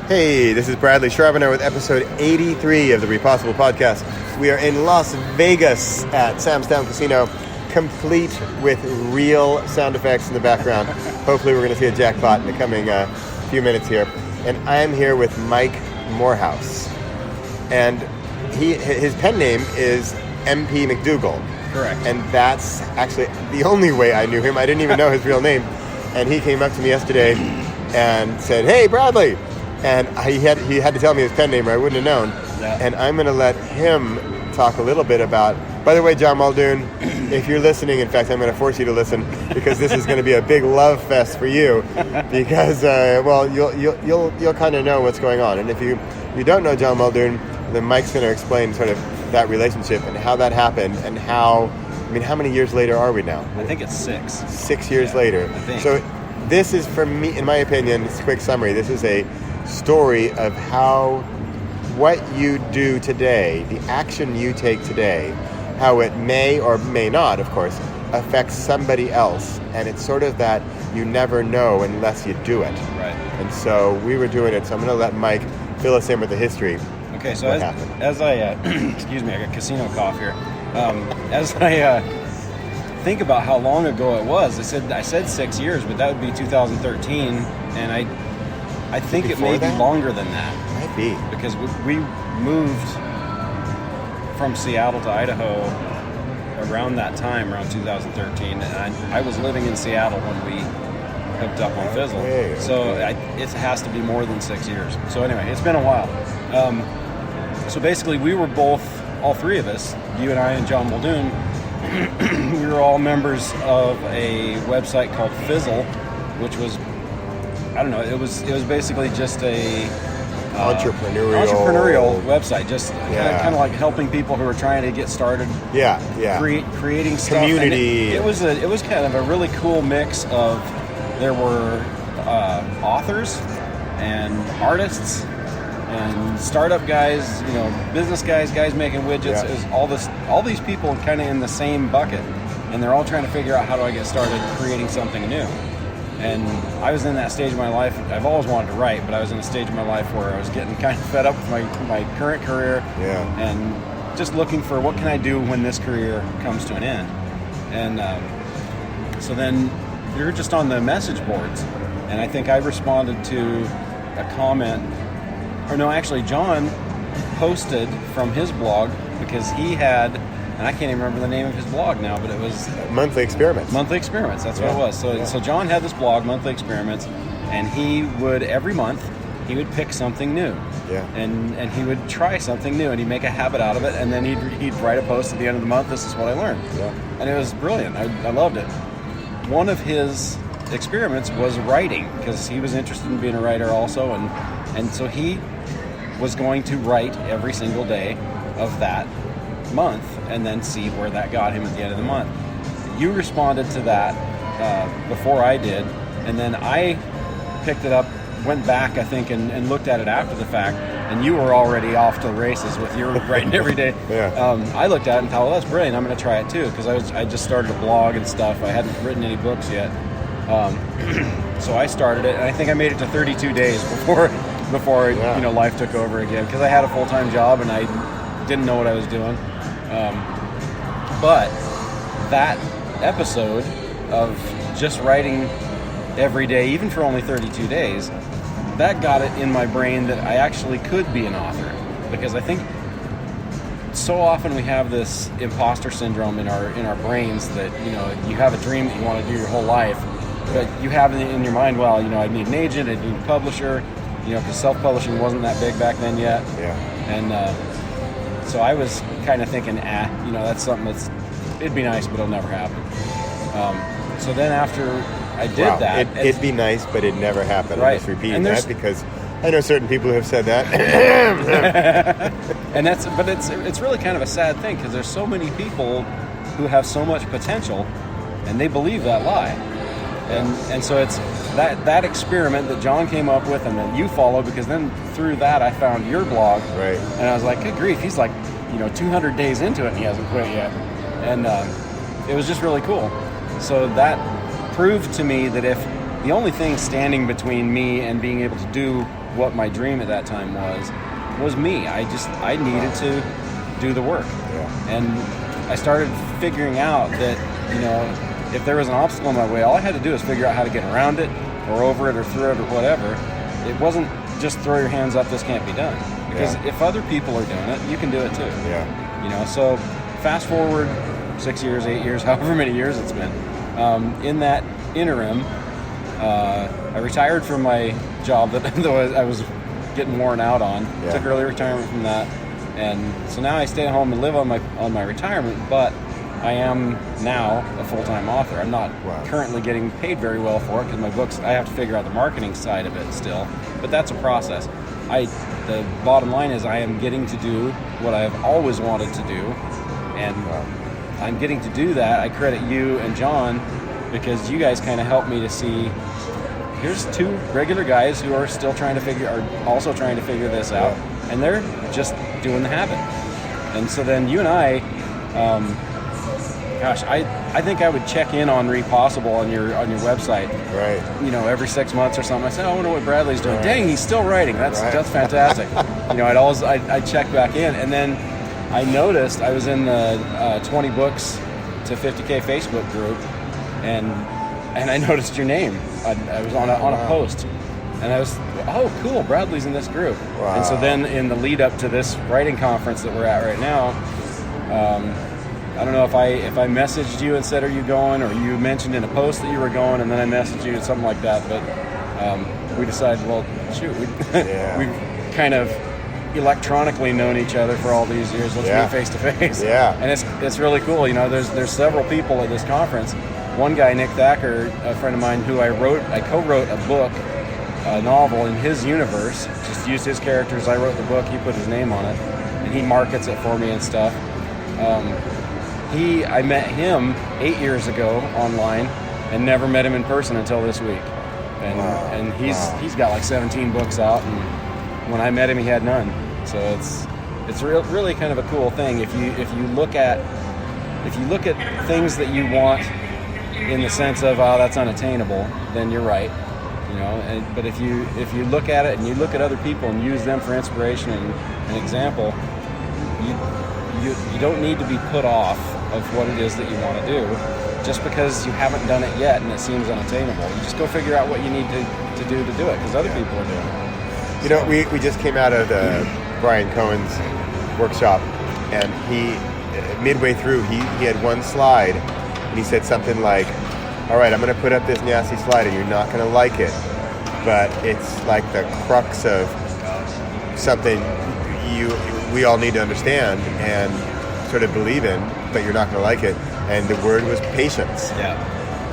Hey, this is Bradley Charbonneau with episode 83 of the Repossible podcast. We are in Las Vegas at Sam's Town Casino, complete with real sound effects in the background. Hopefully we're going to see a jackpot in the coming few minutes here. And I am here with Mike Morehouse. And his pen name is MP McDougal. Correct. And that's actually the only way I knew him. I didn't even know his real name. And he came up to me yesterday and said, "Hey, Bradley." And he had to tell me his pen name or I wouldn't have known. Yeah. And I'm going to let him talk a little bit about, by the way, John Muldoon, if you're listening, in fact, I'm going to force you to listen because this is going to be a big love fest for you because, you'll kind of know what's going on. And if you don't know John Muldoon, then Mike's going to explain sort of that relationship and how that happened and how many years later are we now? I think it's 6. 6 years later. I think. So this is, for me, in my opinion, it's a quick summary. This is a story of how what you do today, the action you take today, how it may or may not, of course, affects somebody else. And it's sort of that you never know unless you do it. Right. And so we were doing it, so I'm going to let Mike fill us in with the history. Okay, so as I excuse me, I got casino cough here. As I think about how long ago it was, I said 6 years, but that would be 2013, and I think it may be longer than that. Might be. Because we moved from Seattle to Idaho around that time, around 2013, and I was living in Seattle when we hooked up on Fizzle. Okay. So it has to be more than 6 years. So anyway, it's been a while. So basically, we were all three of us, you and I and John Muldoon, we were all members of a website called Fizzle, which was, I don't know, it was basically just a entrepreneurial website, just kind of like helping people who are trying to get started. Creating stuff. Community. It was kind of a really cool mix of, there were authors and artists and startup guys, business guys making widgets. It was all these people kind of in the same bucket, and they're all trying to figure out, how do I get started creating something new? And I was in that stage of my life. I've always wanted to write, but I was in a stage of my life where I was getting kind of fed up with my current career, and just looking for what can I do when this career comes to an end. And so then we were just on the message boards, and I think I responded to a comment. Or no, actually, John posted from his blog because he had, and I can't even remember the name of his blog now, but it was Monthly Experiments. Monthly Experiments, that's what it was. So John had this blog, Monthly Experiments, and he would, every month, he would pick something new. Yeah. And he would try something new, and he'd make a habit out of it, and then he'd write a post at the end of the month, this is what I learned. Yeah. And it was brilliant. I loved it. One of his experiments was writing, because he was interested in being a writer also, and so he was going to write every single day of that month and then see where that got him at the end of the month. You responded to that before I did, and then I picked it up, went back, I think, and looked at it after the fact, and you were already off to the races with your writing every day. I looked at it and thought, well, that's brilliant, I'm going to try it too, because I just started a blog and stuff. I hadn't written any books yet. So I started it, and I think I made it to 32 days before life took over again, because I had a full-time job and I didn't know what I was doing. But that episode of just writing every day, even for only 32 days, that got it in my brain that I actually could be an author, because I think so often we have this imposter syndrome in our brains that you have a dream that you want to do your whole life, but you have it in your mind, well, I need an agent, I need a publisher, because self-publishing wasn't that big back then yet. And so I was kind of thinking, that's something it'd be nice, but it'll never happen. So then after I did that, it'd be nice, but it never happened. Right. I'm just repeating that because I know certain people who have said that. And it's really kind of a sad thing, because there's so many people who have so much potential, and they believe that lie. And so it's that experiment that John came up with and that you followed, because then through that I found your blog. Right. And I was like, good grief, he's like 200 days into it and he hasn't quit yet. And it was just really cool. So that proved to me that if the only thing standing between me and being able to do what my dream at that time was me. I needed to do the work. Yeah. And I started figuring out that, if there was an obstacle in my way, all I had to do was figure out how to get around it or over it or through it or whatever. It wasn't just throw your hands up, this can't be done. Because if other people are doing it, you can do it too. Yeah. So fast forward 6 years, 8 years, however many years it's been. In that interim, I retired from my job that I was getting worn out on. Yeah. Took early retirement from that, and so now I stay at home and live on my retirement. But I am now a full-time author. I'm not currently getting paid very well for it because my books. I have to figure out the marketing side of it still, but that's a process. The bottom line is I am getting to do what I have always wanted to do, and I'm getting to do that. I credit you and John because you guys kind of helped me to see. Here's two regular guys who are also trying to figure this out, and they're just doing the habit. And so then you and I, I think I would check in on Read Possible on your website, right? Every 6 months or something. I say, I wonder what Bradley's doing. Right. Dang, he's still writing. That's fantastic. I'd check back in, and then I noticed I was in the 20Booksto50k Facebook group, and I noticed your name. I was on a post, and I was, cool, Bradley's in this group. Wow. And so then in the lead up to this writing conference that we're at right now, I don't know if I messaged you and said, are you going? Or you mentioned in a post that you were going, and then I messaged you, something like that. But we decided, well, shoot, we've kind of electronically known each other for all these years. Let's meet face to face. Yeah. And it's really cool. There's several people at this conference. One guy, Nick Thacker, a friend of mine, who I co-wrote a book, a novel in his universe. Just used his characters. I wrote the book. He put his name on it, and he markets it for me and stuff. I met him 8 years ago online, and never met him in person until this week. And he's got like 17 books out, and when I met him, he had none. So it's really kind of a cool thing. If you look at things that you want in the sense of that's unattainable, then you're right. But if you look at it and you look at other people and use them for inspiration and an example, you don't need to be put off of what it is that you want to do just because you haven't done it yet and it seems unattainable. You just go figure out what you need to do it because other people are doing it. We just came out of Brian Cohen's workshop, and he midway through he had one slide, and he said something like, all right, I'm going to put up this nasty slide and you're not going to like it, but it's like the crux of something we all need to understand and sort of believe in, but you're not going to like it. And the word was patience. Yeah.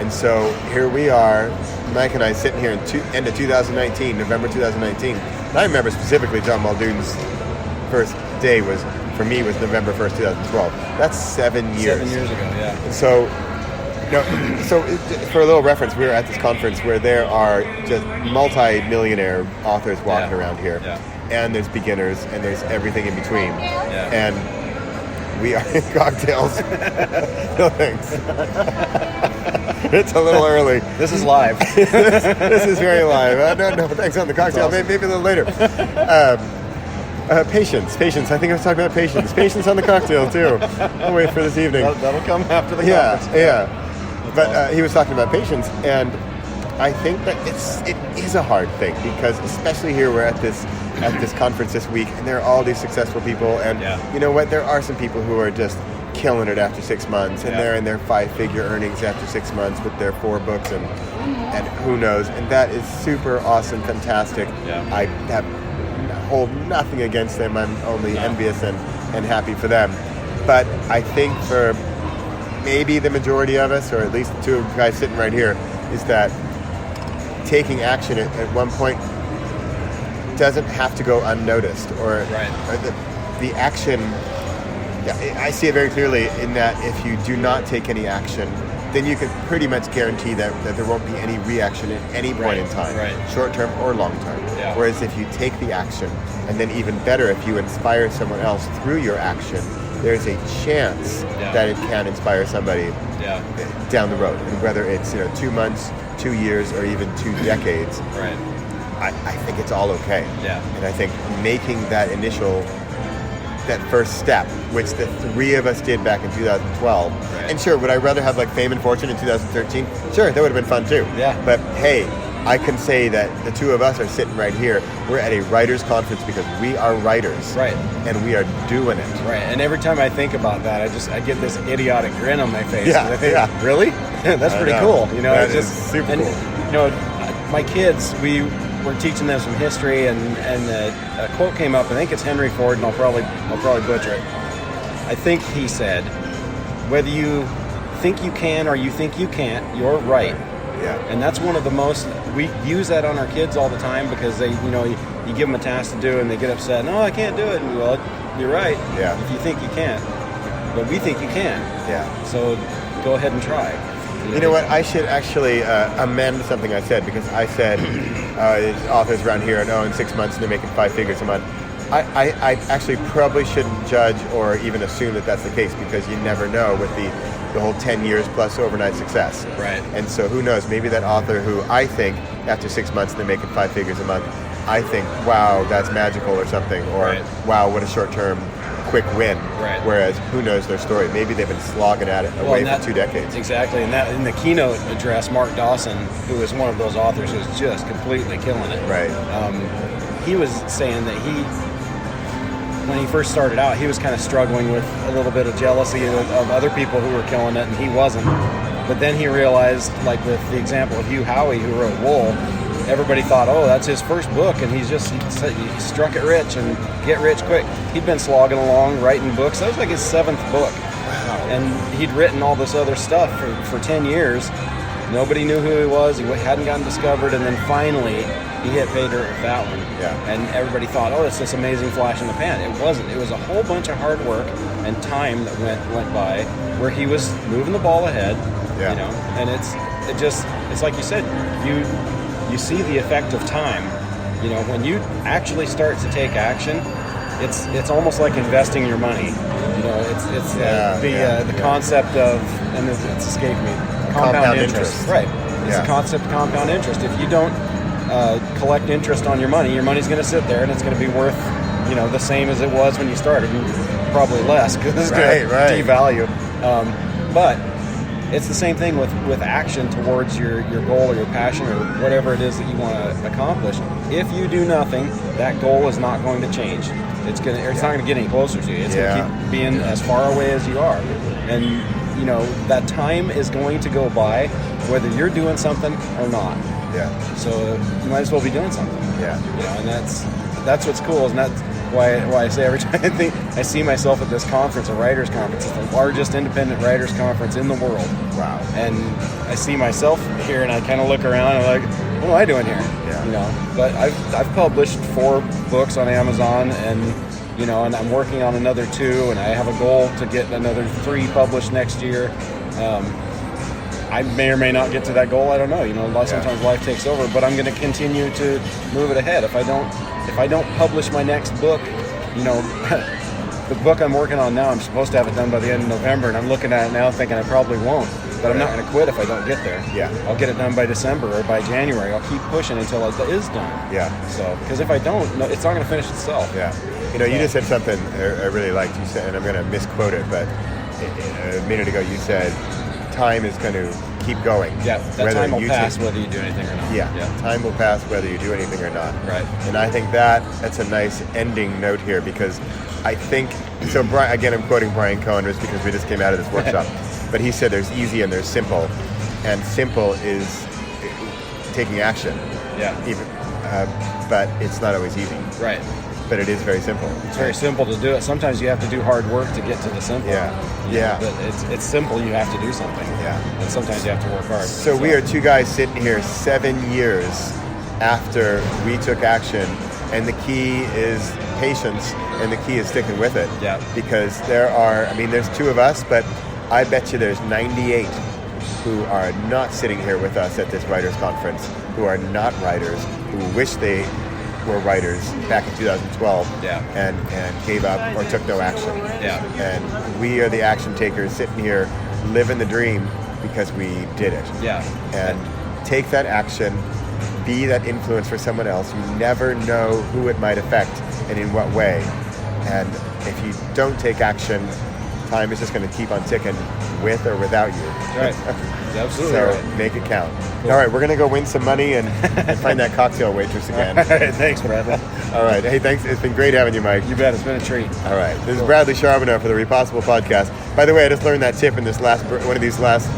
And so here we are, Mike and I sitting here in end of 2019, November 2019. And I remember specifically John Muldoon's first day was November 1st, 2012. That's 7 years. 7 years ago, yeah. And so, for a little reference, we were at this conference where there are just multi-millionaire authors walking around here. Yeah. And there's beginners, and there's everything in between. Yeah. And we are in cocktails. No thanks. It's a little early. This is live. This is very live. No thanks on the cocktail. Awesome. Maybe a little later. Patience. I think I was talking about patience. Patience on the cocktail too. I'll wait for this evening. That'll come after the conference. Yeah. But he was talking about patience, and I think that it is a hard thing because especially here we're at this conference this week, and there are all these successful people, and you know what? There are some people who are just killing it after 6 months, and they're in their 5-figure earnings after 6 months with their 4 books, and who knows? And that is super awesome, fantastic. Yeah. I hold nothing against them. I'm only envious and happy for them. But I think for maybe the majority of us, or at least the two guys sitting right here, is that taking action at one point doesn't have to go unnoticed, or the action. Yeah, I see it very clearly in that if you do not take any action, then you can pretty much guarantee that there won't be any reaction at any point in time, short term or long term. Yeah. Whereas if you take the action, and then even better, if you inspire someone else through your action, there's a chance that it can inspire somebody down the road. And whether it's 2 months, 2 years, or even 2 decades. Right. I think it's all okay. Yeah. And I think making that first step, which the three of us did back in 2012. Right. And sure, would I rather have like fame and fortune in 2013? Sure, that would have been fun too. Yeah. But hey, I can say that the two of us are sitting right here. We're at a writers' conference because we are writers. Right. And we are doing it. Right. And every time I think about that, I get this idiotic grin on my face. Yeah, I think, yeah. Really? That's pretty cool. You know, that it's is just super cool. You know, my kids, we're teaching them some history, and a quote came up. I think it's Henry Ford, and I'll probably butcher it. I think he said, "Whether you think you can or you think you can't, you're right." Yeah. And that's one of the most, we use that on our kids all the time because they, you know, you give them a task to do and they get upset. No, I can't do it. And well, you're right. Yeah. If you think you can't, but we think you can. Yeah. So go ahead and try. You know what? I should actually amend something I said, because I said authors around here, in 6 months they're making 5 figures a month. I actually probably shouldn't judge or even assume that that's the case, because you never know with the whole 10 years plus overnight success. Right. And so who knows, maybe that author who I think after 6 months they're making 5 figures a month, I think, wow, that's magical or something, or right. wow, what a short-term quick win. Right. Whereas who knows their story? Maybe they've been slogging at it away for 2 decades. Exactly. And that in the keynote address, Mark Dawson, who is one of those authors who's just completely killing it. Right. He was saying that when he first started out, he was kind of struggling with a little bit of jealousy of other people who were killing it, and he wasn't. But then he realized, like with the example of Hugh Howey, who wrote Wool, everybody thought, oh, that's his first book, and he struck it rich and get rich quick. He'd been slogging along, writing books. That was like his 7th book. Wow. And he'd written all this other stuff for 10 years. Nobody knew who he was. He hadn't gotten discovered, and then finally he hit pay dirt with that one. Yeah. And everybody thought, oh, it's this amazing flash in the pan. It wasn't. It was a whole bunch of hard work and time that went by where he was moving the ball ahead. Yeah. You know, and it's like you said, you see the effect of time. You know, when you actually start to take action, it's almost like investing your money. You know, it's the concept of, and it's escaped me, compound interest. Right. It's the concept of compound interest. If you don't collect interest on your money's going to sit there and it's going to be worth, you know, the same as it was when you started, and probably less because it's going to devalue. But it's the same thing with action towards your goal or your passion or whatever it is that you want to accomplish. If you do nothing, that goal is not going to change. It's not going to get any closer to you. It's going to keep being as far away as you are. And you know, that time is going to go by whether you're doing something or not. Yeah. So you might as well be doing something. Yeah. You know, and that's what's cool, and that's why I say every time I see myself at this conference, a writers' conference. It's the largest independent writers' conference in the world. Wow. And I see myself here, and I kind of look around, and I'm like, what am I doing here? Yeah. You know, but I've published 4 books on Amazon, and you know, and I'm working on another 2, and I have a goal to get another 3 published next year. I may or may not get to that goal. I don't know. You know, sometimes life takes over, but I'm going to continue to move it ahead. If I don't publish my next book, you know, the book I'm working on now, I'm supposed to have it done by the end of November, and I'm looking at it now thinking I probably won't. But I'm not going to quit if I don't get there. Yeah. I'll get it done by December or by January. I'll keep pushing until it is done. Yeah. So, because if I don't, it's not going to finish itself. Yeah. You know, you just said something I really liked. You said, and I'm going to misquote it, but a minute ago you said, time is going to keep going. Yeah, that time will pass whether you do anything or not. Yeah, time will pass whether you do anything or not. Right. And I think that's a nice ending note here, because I think, so Brian, again, I'm quoting Brian Cohen just because we just came out of this workshop, but he said there's easy and there's simple, and simple is taking action. Yeah. But it's not always easy. Right. But it is very simple. It's very simple to do it. Sometimes you have to do hard work to get to the simple. Yeah. But it's simple. You have to do something. Yeah. And sometimes you have to work hard. So we are 2 guys sitting here 7 years after we took action, and the key is patience, and the key is sticking with it. Yeah. Because there's 2 of us, but I bet you there's 98 who are not sitting here with us at this writers' conference, who are not writers, who wish they were writers back in 2012 and gave up or took no action. Yeah. And we are the action takers sitting here living the dream because we did it. Yeah. And take that action, be that influence for someone else. You never know who it might affect and in what way. And if you don't take action, time is just going to keep on ticking with or without you. Right. Absolutely. So right. make it count. Cool. All right, we're going to go win some money and find that cocktail waitress again. All right, thanks, Bradley. All right. Hey, thanks. It's been great having you, Mike. You bet. It's been a treat. All right. This is Bradley Charbonneau for the Repossible Podcast. By the way, I just learned that tip in this one of these last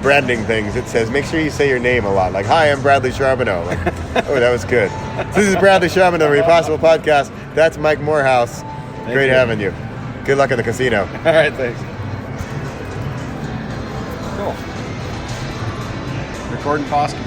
branding things. It says, make sure you say your name a lot. Like, hi, I'm Bradley Charbonneau. Like, oh, that was good. So this is Bradley Charbonneau, the Repossible Podcast. That's Mike Morehouse. Great having you. Good luck in the casino. All right, thanks. Cool. Recording podcast.